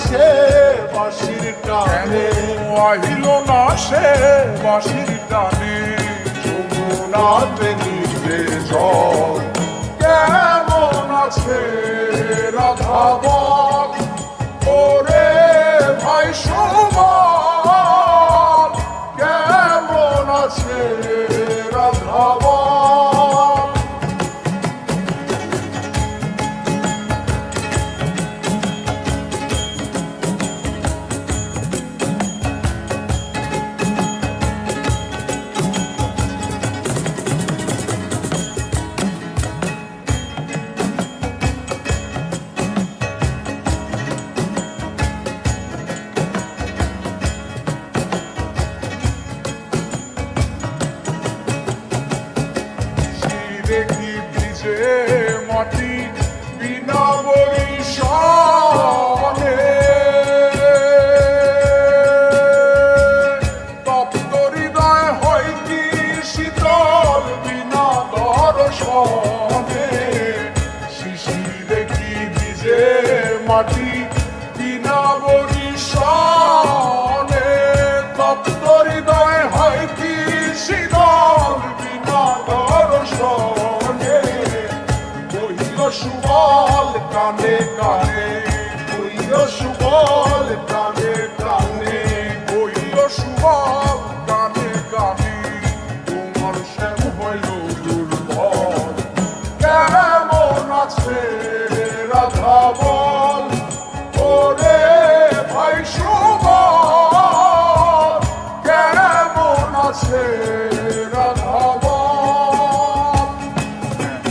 সে বাঁশির টানে, আহিল না সে বাঁশির টানে। যমুনাতে নিভে জল কেমন আছে রাধাবন, ওরে ভাই সুমন কেমন আছে রাধাবন। দেখি ভিজে মাটি বিনা বরিশানে, তপ্ত হৃদয় হয় কি শীতল বিনা দর্শনে। শিশির দেখি ভিজে মাটি বিনা বরিশানে, তপ্ত হৃদয় হয় কি শীতল বিনা দর্শনে। কইল সুবল কানে কানে, কইল সুবল কানে কানে, কইল সুবল কানে কানে, তোমার শ্যাম হইল